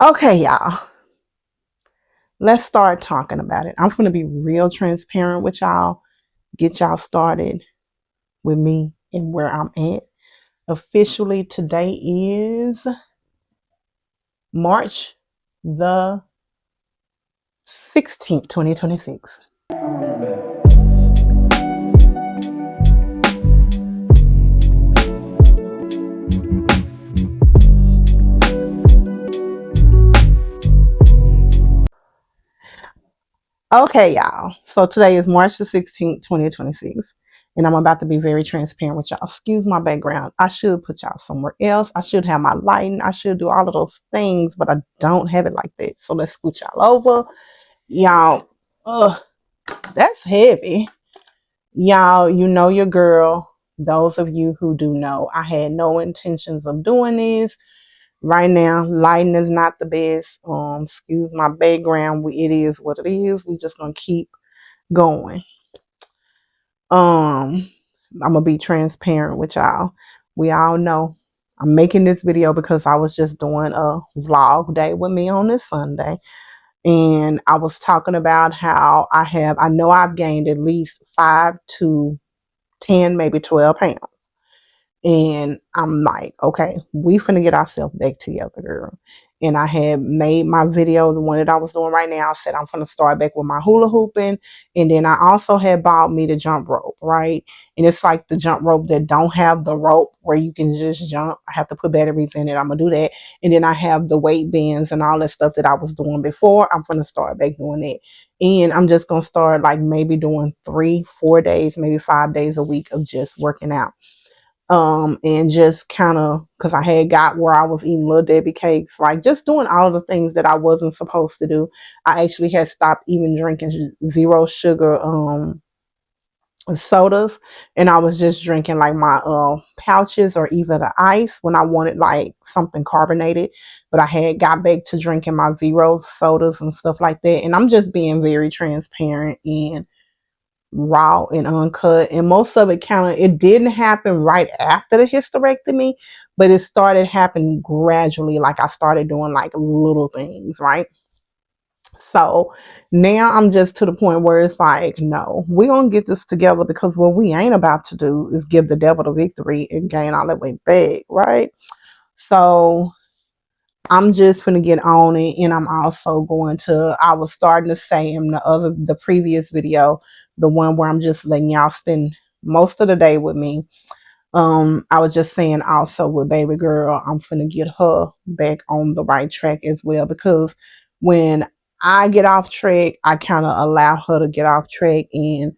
Okay, y'all, let's start talking about it. I'm going to be real transparent with y'all, get y'all started with me and where I'm at. Officially, today is March the 16th, 2026. Okay, y'all. So today is March the 16th, 2026. And I'm about to be very transparent with y'all. Excuse my background. I should put y'all somewhere else. I should have my lighting. I should do all of those things, but I don't have it like that. So let's scoot y'all over. Y'all, that's heavy. Y'all, you know your girl. Those of you who do know, I had no intentions of doing this. Right now, lighting is not the best. Excuse my background. It is what it is. We just gonna keep going. I'm gonna be transparent with y'all. We all know I'm making this video because I was just doing a vlog day with me on this Sunday. And I was talking about how I know I've gained at least 5 to 10, maybe 12 pounds. And I'm like, okay, we finna get ourselves back together, girl. And I had made my video, the one that I was doing right now. I said I'm gonna start back with my hula hooping. And then I also had bought me the jump rope, right? And it's like the jump rope that don't have the rope where you can just jump. I have to put batteries in it. I'm gonna do that. And then I have the weight bands and all that stuff that I was doing before. I'm gonna start back doing that. And I'm just gonna start like maybe doing 3, 4 days, maybe 5 days a week of just working out, and just kind of because I had got where I was eating little Debbie cakes, like just doing all of the things that I wasn't supposed to do. I actually had stopped even drinking zero sugar sodas, and I was just drinking like my pouches or even the ice when I wanted like something carbonated. But I had got back to drinking my zero sodas and stuff like that. And I'm just being very transparent and raw and uncut, and most of it didn't happen right after the hysterectomy, but it started happening gradually. Like I started doing like little things, right? So now I'm just to the point where it's like, no, we're gonna get this together, because what we ain't about to do is give the devil the victory and gain all that weight back, right? So I'm just gonna get on it, and I'm also going to. I was starting to say in the previous video, the one where I'm just letting y'all spend most of the day with me. I was just saying also with baby girl, I'm finna get her back on the right track as well, because when I get off track, I kind of allow her to get off track. And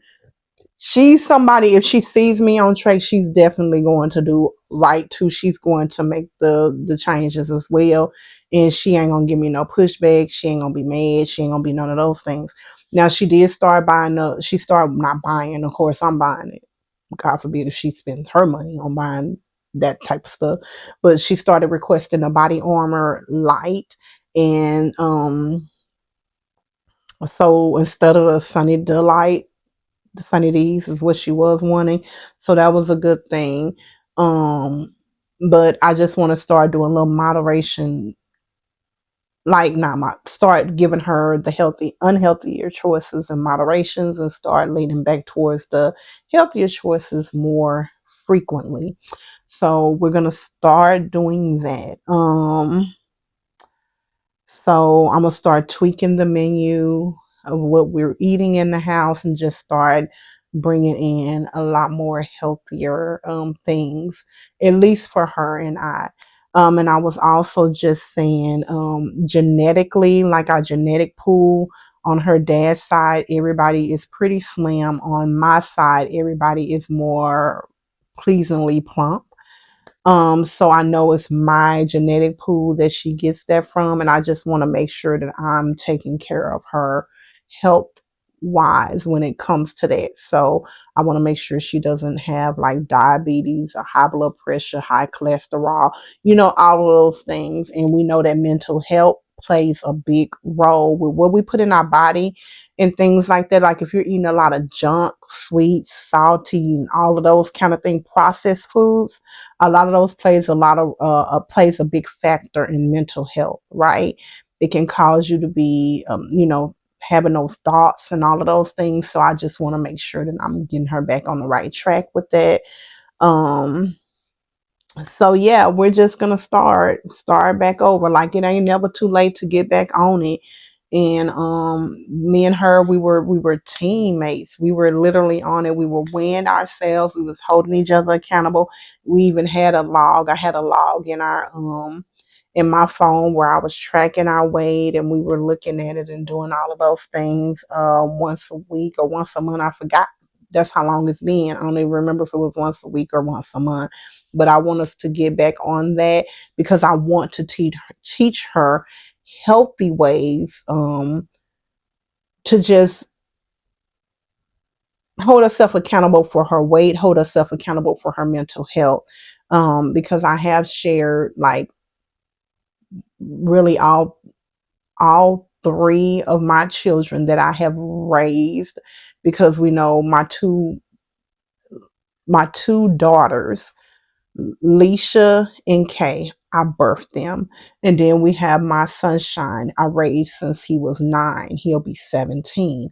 she's somebody, if she sees me on track, she's definitely going to do right too. She's going to make the changes as well. And she ain't gonna give me no pushback. She ain't gonna be mad. She ain't gonna be none of those things. Now she did start buying she started not buying, of course I'm buying it. God forbid if she spends her money on buying that type of stuff. But she started requesting a body armor light. And so instead of a Sunny Delight, the Sunny D's is what she was wanting. So that was a good thing. Um, but I just want to start doing a little moderation, like not my start giving her the unhealthier choices and moderations, and start leaning back towards the healthier choices more frequently. So we're gonna start doing that. So I'm gonna start tweaking the menu of what we're eating in the house, and just start bringing in a lot more healthier things, at least for her and I. And I was also just saying, genetically, like our genetic pool on her dad's side, everybody is pretty slim. On my side, everybody is more pleasingly plump. So I know it's my genetic pool that she gets that from, and I just want to make sure that I'm taking care of her health wise when it comes to that. So I want to make sure she doesn't have like diabetes or high blood pressure, high cholesterol, all of those things. And we know that mental health plays a big role with what we put in our body and things like that. Like if you're eating a lot of junk, sweet, salty, and all of those kind of thing, processed foods, a lot of those plays a big factor in mental health, right? It can cause you to be, having those thoughts and all of those things. So I just want to make sure that I'm getting her back on the right track with that. Um, so yeah, we're just gonna start back over. Like it ain't never too late to get back on it. And me and her, we were teammates. We were literally on it. We were weighing ourselves. We was holding each other accountable. We even had a log. I had a log in my phone where I was tracking our weight, and we were looking at it and doing all of those things once a week or once a month. I forgot. That's how long it's been. I don't even remember if it was once a week or once a month, but I want us to get back on that because I want to teach her healthy ways to just hold herself accountable for her weight, hold herself accountable for her mental health. Because I have shared like really all three of my children that I have raised, because we know my two daughters, Leisha and Kay, I birthed them. And then we have my sunshine I raised since he was 9. He'll be 17.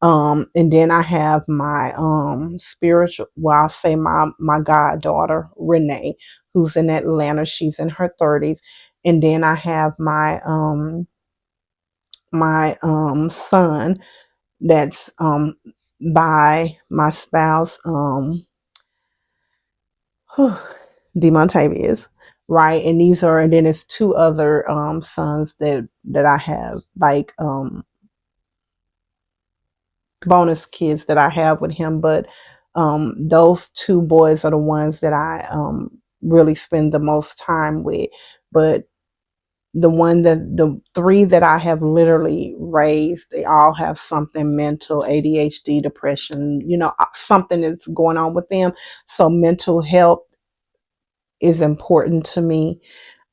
And then I have my spiritual, well, I'll say my goddaughter, Renee, who's in Atlanta. She's in her 30s. And then I have my son that's by my spouse, Demontavious, right? And these are, and then it's two other sons that I have, like bonus kids that I have with him. But those two boys are the ones that I really spend the most time with. But the three that I have literally raised, they all have something mental, ADHD, depression, something that's going on with them. So mental health is important to me,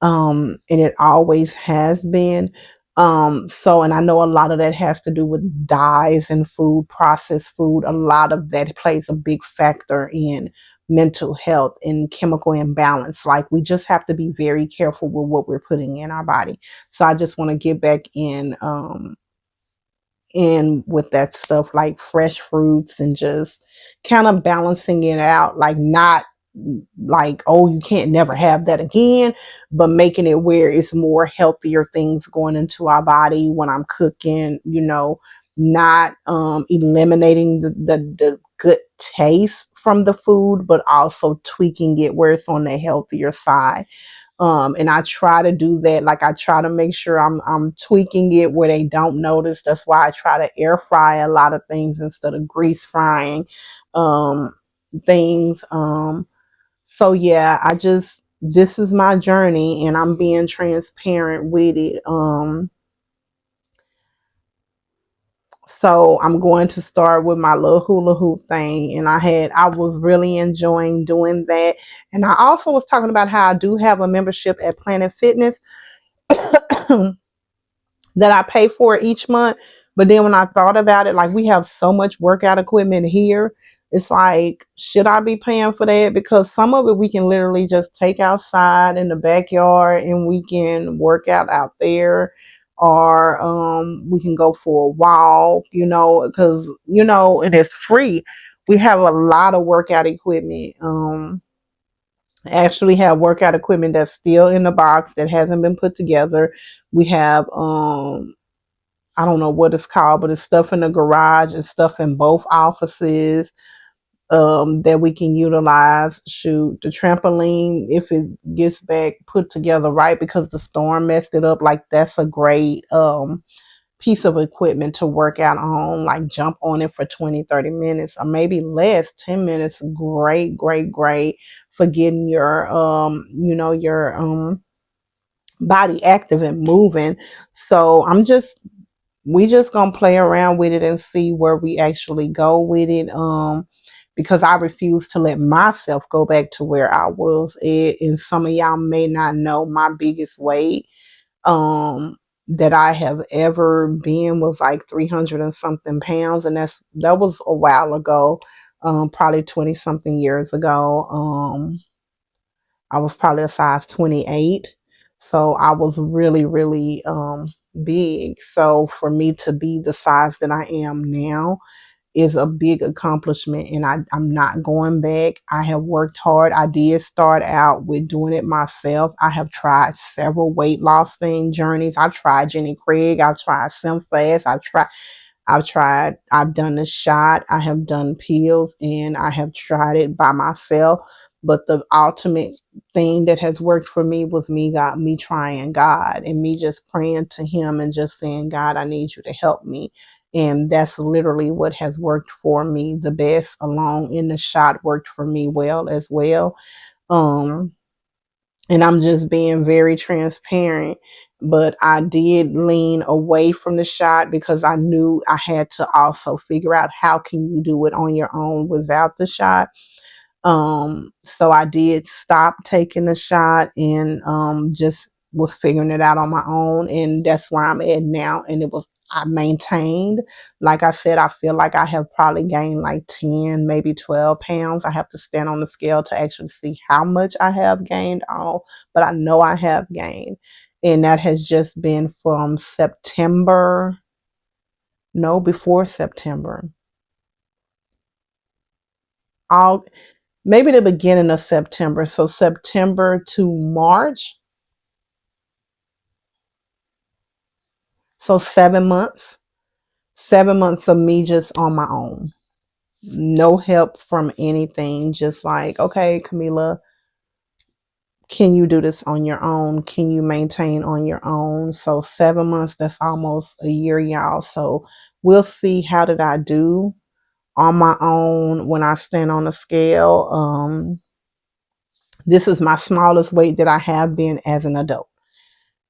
and it always has been. So, and I know a lot of that has to do with dyes and food, processed food. A lot of that plays a big factor in mental health and chemical imbalance. Like we just have to be very careful with what we're putting in our body. So I just want to get back in with that stuff, like fresh fruits and just kind of balancing it out, like not like, oh, you can't never have that again, but making it where it's more healthier things going into our body when I'm cooking, not eliminating the good taste from the food, but also tweaking it where it's on the healthier side. And I try to do that. Like I try to make sure I'm tweaking it where they don't notice. That's why I try to air fry a lot of things instead of grease frying um things. So yeah, this is my journey and I'm being transparent with it. So I'm going to start with my little hula hoop thing. And I was really enjoying doing that. And I also was talking about how I do have a membership at Planet Fitness that I pay for each month. But then when I thought about it, like we have so much workout equipment here, it's like, should I be paying for that? Because some of it we can literally just take outside in the backyard and we can work out there. Or we can go for a walk, because, it is free. We have a lot of workout equipment. Actually have workout equipment that's still in the box that hasn't been put together. We have I don't know what it's called, but it's stuff in the garage and stuff in both offices that we can utilize. Shoot, the trampoline, if it gets back put together right, because the storm messed it up, like that's a great piece of equipment to work out on, like jump on it for 20-30 minutes or maybe less, 10 minutes. Great, great, great for getting your body active and moving. So we just gonna play around with it and see where we actually go with it. Because I refuse to let myself go back to where I was at. And some of y'all may not know my biggest weight. Um, that I have ever been was like 300 and something pounds, and that was a while ago, probably 20 something years ago. I was probably a size 28, so I was really really big. So for me to be the size that I am now is a big accomplishment, and I'm not going back. I have worked hard. I did start out with doing it myself. I have tried several weight loss thing journeys. I've tried Jenny Craig, I've tried SlimFast, I've done the shot, I have done pills, and I have tried it by myself. But the ultimate thing that has worked for me was me trying God and me just praying to him and just saying, God, I need you to help me. And that's literally what has worked for me the best. Along in the shot worked for me well as well. Um, and I'm just being very transparent. But I did lean away from the shot because I knew I had to also figure out how can you do it on your own without the shot. So I did stop taking the shot and just was figuring it out on my own, and that's where I'm at now. And I maintained, like I said, I feel like I have probably gained like 10, maybe 12 pounds. I have to stand on the scale to actually see how much I have gained off, but I know I have gained. And that has just been from September, no, before September, all maybe the beginning of September. So September to March. So 7 months. 7 months of me just on my own. No help from anything. Just like, okay, Camila, can you do this on your own? Can you maintain on your own? So 7 months, that's almost a year, y'all. So we'll see how did I do on my own when I stand on the scale. This is my smallest weight that I have been as an adult.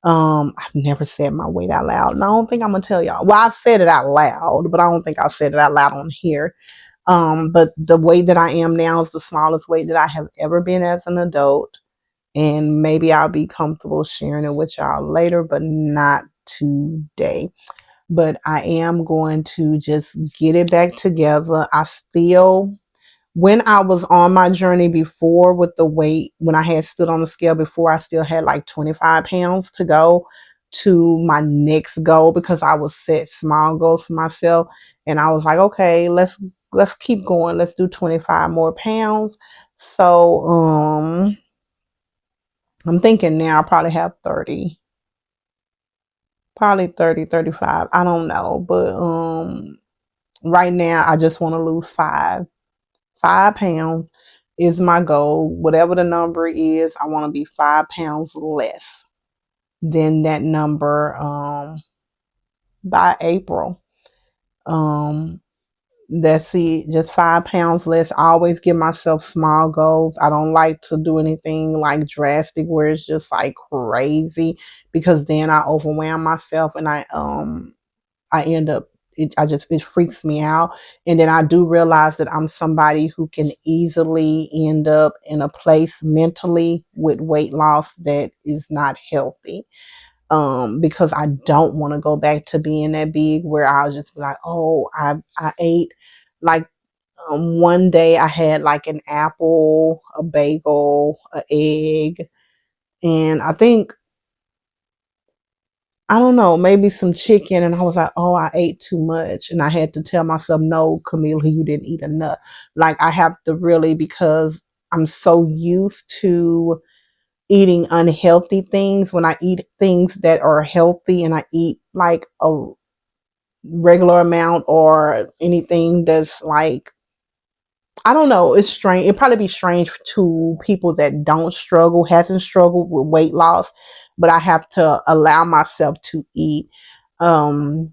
I've never said my weight out loud, and I don't think I'm gonna tell y'all. Well, I've said it out loud, but I don't think I said it out loud on here. But the weight that I am now is the smallest weight that I have ever been as an adult, and maybe I'll be comfortable sharing it with y'all later, but not today. But I am going to just get it back together. I still, when I was on my journey before with the weight, when I had stood on the scale before, I still had like 25 pounds to go to my next goal because I was set small goals for myself. And I was like, okay, let's keep going. Let's do 25 more pounds. So I'm thinking now I probably have 30. Probably 30, 35. I don't know. But right now I just want to lose 5 pounds is my goal. Whatever the number is, I want to be 5 pounds less than that number by April. Um, that's it, just 5 pounds less. I always give myself small goals. I don't like to do anything like drastic where it's just like crazy because then I overwhelm myself and I end up it freaks me out. And then I do realize that I'm somebody who can easily end up in a place mentally with weight loss that is not healthy. Because I don't want to go back to being that big where I'll just be like, oh, I ate like one day I had like an apple, a bagel, an egg, and I don't know, maybe some chicken. And I was like, oh, I ate too much. And I had to tell myself, no, Camila, you didn't eat enough. Like, I have to really, because I'm so used to eating unhealthy things. When I eat things that are healthy and I eat like a regular amount or anything that's like, I don't know. It's strange. It'd probably be strange to people that don't struggle, hasn't struggled with weight loss, but I have to allow myself to eat um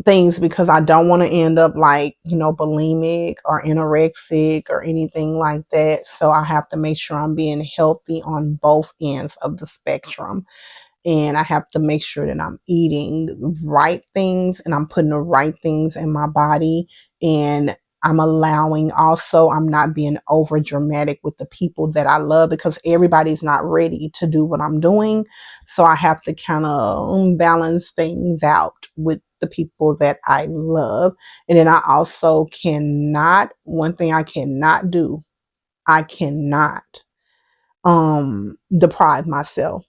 things because I don't want to end up like, bulimic or anorexic or anything like that. So I have to make sure I'm being healthy on both ends of the spectrum. And I have to make sure that I'm eating right things and I'm putting the right things in my body. And I'm allowing also, I'm not being over dramatic with the people that I love because everybody's not ready to do what I'm doing. So I have to kind of balance things out with the people that I love. And then I also cannot, one thing I cannot do, I cannot deprive myself.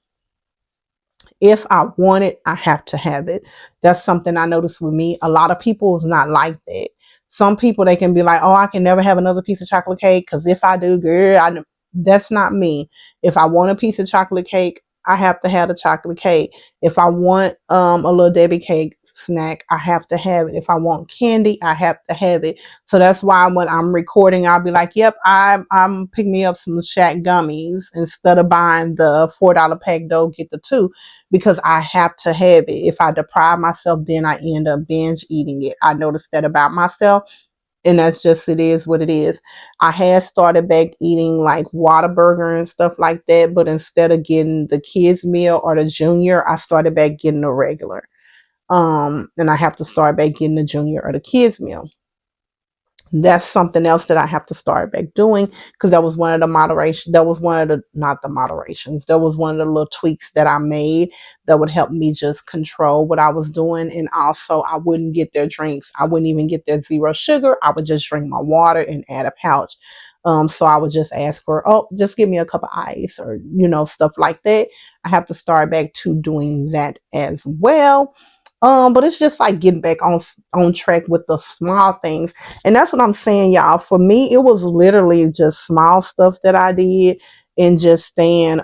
If I want it, I have to have it. That's something I noticed with me. A lot of people is not like that. Some people, they can be like, "Oh, I can never have another piece of chocolate cake because if I do, girl, that's not me. If I want a piece of chocolate cake, I have to have the chocolate cake. If I want a little Debbie cake snack, I have to have it. If I want candy, I have to have it. So that's why when I'm recording, I'll be like, "Yep, I'm picking me up some Shack gummies instead of buying the $4 pack. Though get the two." Because I have to have it. If I deprive myself, then I end up binge eating it. I noticed that about myself, and that's just, it is what it is. I had started back eating like Whataburger and stuff like that, but instead of getting the kids meal or the junior, I started back getting the regular. And I have to start back getting the junior or the kids meal. That's something else that I have to start back doing because that was one of the moderation. That was one of the, not the moderations. That was one of the little tweaks that I made that would help me just control what I was doing. And also, I wouldn't get their drinks. I wouldn't even get their zero sugar. I would just drink my water and add a pouch. So I would just ask for, oh, just give me a cup of ice or, stuff like that. I have to start back to doing that as well. But it's just like getting back on track with the small things. And that's what I'm saying, y'all. For me, it was literally just small stuff that I did and just staying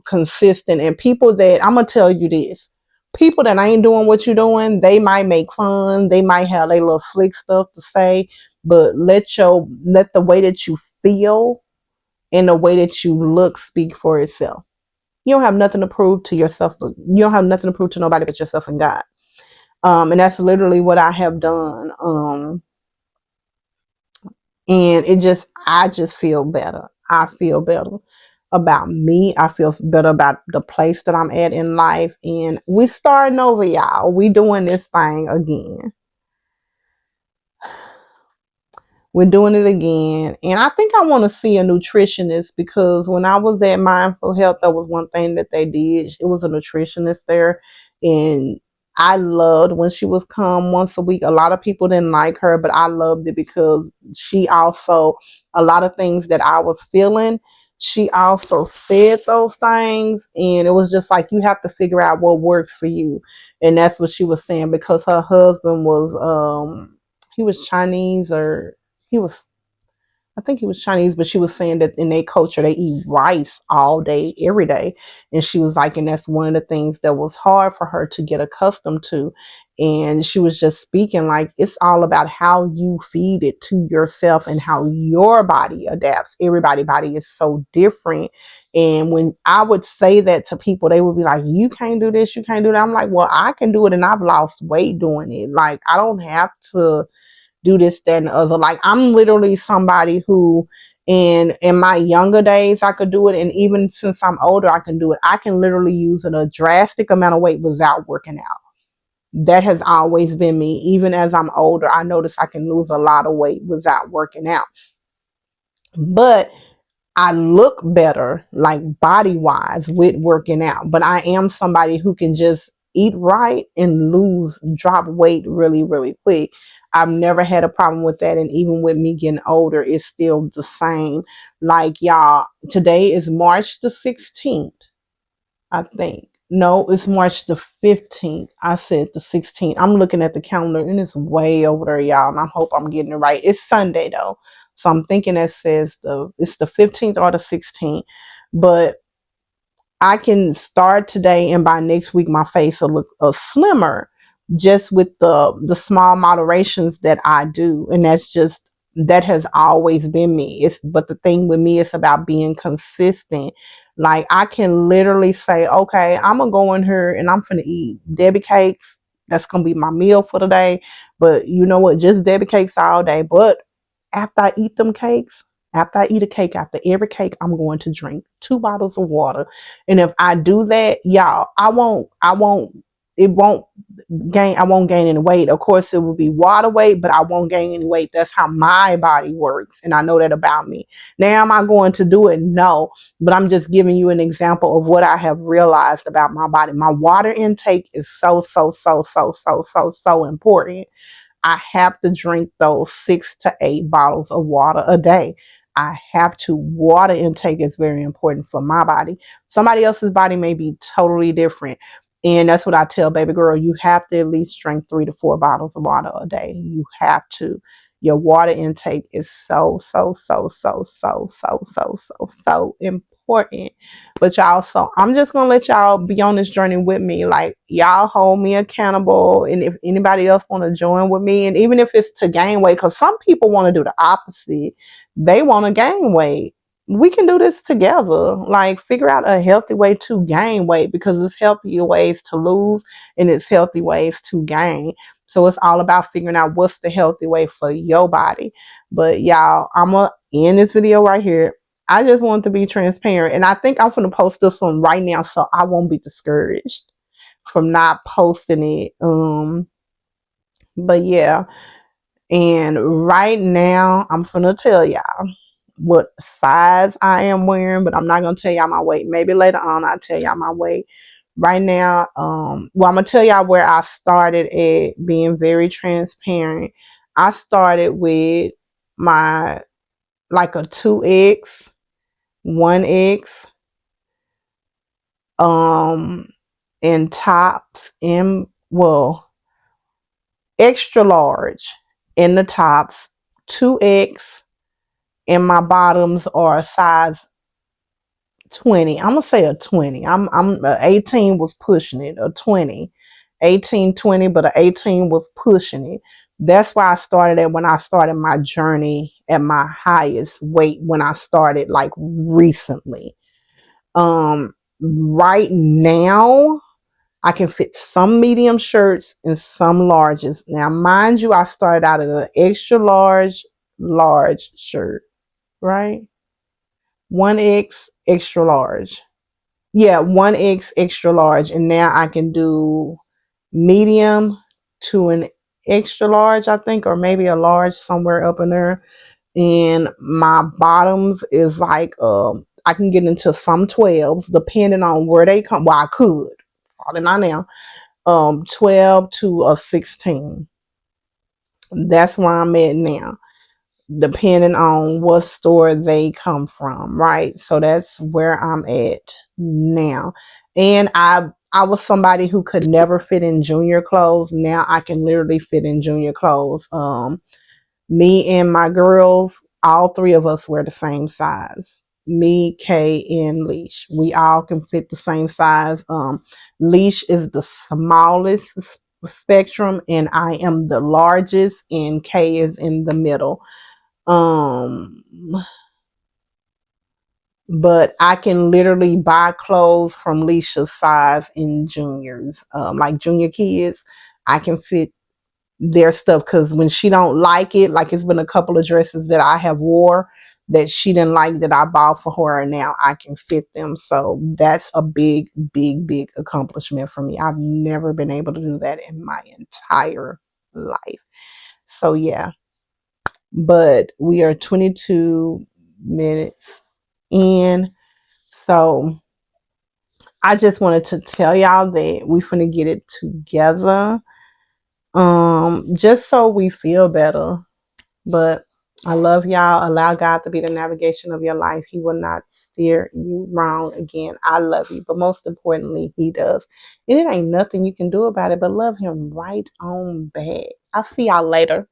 consistent. And people that, I'm gonna tell you this, people that ain't doing what you're doing, they might make fun, they might have their little slick stuff to say, but let the way that you feel and the way that you look speak for itself. You don't have nothing to prove to yourself, but you don't have nothing to prove to nobody but yourself and God. And that's literally what I have done. And I just feel better. I feel better about me. I feel better about the place that I'm at in life. And we starting over, y'all. We doing this thing again. We're doing it again. And I think I want to see a nutritionist because when I was at Mindful Health, that was one thing that they did. It was a nutritionist there. And I loved when she was come once a week. A lot of people didn't like her, but I loved it because she also, a lot of things that I was feeling, she also said those things. And it was just like, you have to figure out what works for you. And that's what she was saying because her husband was, he was Chinese, or he was, I think he was Chinese, but she was saying that in their culture they eat rice all day, every day. And she was like, and that's one of the things that was hard for her to get accustomed to. And she was just speaking like it's all about how you feed it to yourself and how your body adapts. Everybody's body is so different. And when I would say that to people, they would be like, you can't do this, you can't do that. I'm like, well, I can do it, and I've lost weight doing it. Like, I don't have to do this, that, and the other. Like, I'm literally somebody who in my younger days I could do it, and even since I'm older I can do it. I can literally use a drastic amount of weight without working out. That has always been me. Even as I'm older, I notice I can lose a lot of weight without working out. But I look better, like body wise, with working out. But I am somebody who can just eat right and drop weight really, really quick. I've never had a problem with that. And even with me getting older, it's still the same. Like, y'all, today is March the 16th. I think. No, it's March the 15th. I said the 16th. I'm looking at the calendar and it's way over there, y'all. And I hope I'm getting it right. It's Sunday though. So I'm thinking it says it's the 15th or the 16th. But I can start today and by next week my face will look slimmer just with the small moderations that I do. And that has always been me. But the thing with me is about being consistent. Like, I can literally say, okay, I'm gonna go in here and I'm gonna eat Debbie cakes. That's gonna be my meal for the day. But you know what? Just Debbie cakes all day. But after I eat them cakes, after I eat a cake, after every cake, I'm going to drink 2 bottles of water. And if I do that, y'all, I won't it won't I won't gain any weight. Of course, it will be water weight, but I won't gain any weight. That's how my body works. And I know that about me. Now, am I going to do it? No, but I'm just giving you an example of what I have realized about my body. My water intake is so important. I have to drink those 6 to 8 bottles of water a day. I have to. Water intake is very important for my body. Somebody else's body may be totally different. And that's what I tell baby girl. You have to at least drink 3 to 4 bottles of water a day. You have to. Your water intake is so important. But y'all, so I'm just gonna let y'all be on this journey with me. Like, y'all hold me accountable, and if anybody else want to join with me, and even if it's to gain weight, because some people want to do the opposite, they want to gain weight. We can do this together. Like, figure out a healthy way to gain weight, because there's healthier ways to lose and it's healthy ways to gain. So it's all about figuring out what's the healthy way for your body. But y'all, I'm gonna end this video right here. I just want to be transparent. And I think I'm going to post this one right now so I won't be discouraged from not posting it. But yeah. And right now, I'm going to tell y'all what size I am wearing, but I'm not going to tell y'all my weight. Maybe later on I'll tell y'all my weight. Right now, I'm going to tell y'all where I started at, being very transparent. I started with my, like a 2X, 1X, in tops, in, well, extra large in the tops, 2X, and my bottoms are a size 20. I'm gonna say a 20. I'm 18 was pushing it, a 20. 18, 20, but a 18 was pushing it. That's why I started at, when I started my journey at my highest weight, when I started like recently. Right now I can fit some medium shirts and some larges. Now, mind you, I started out at an extra large shirt, right? 1X extra large. Yeah, 1X extra large. And now I can do medium to an extra large, I think, or maybe a large, somewhere up in there. And my bottoms is like, I can get into some 12s depending on where they come. Well, I could, probably not now. 12 to a 16. That's where I'm at now, depending on what store they come from, right? So that's where I'm at now. And I was somebody who could never fit in junior clothes. Now I can literally fit in junior clothes. Me and my girls, all three of us wear the same size. Me, Kay, and Leash. We all can fit the same size. Leash is the smallest spectrum, and I am the largest, and Kay is in the middle. Um, but I can literally buy clothes from Leisha's size in juniors. Like junior kids, I can fit their stuff, because when she don't like it, like it's been a couple of dresses that I have wore that she didn't like that I bought for her, and now I can fit them. So that's a big accomplishment for me. I've never been able to do that in my entire life. So yeah, but we are 22 minutes in. So I just wanted to tell y'all that we finna get it together. Just so we feel better. But I love y'all. Allow God to be the navigation of your life. He will not steer you wrong again. I love you, but most importantly, He does. And it ain't nothing you can do about it but love Him right on back. I'll see y'all later.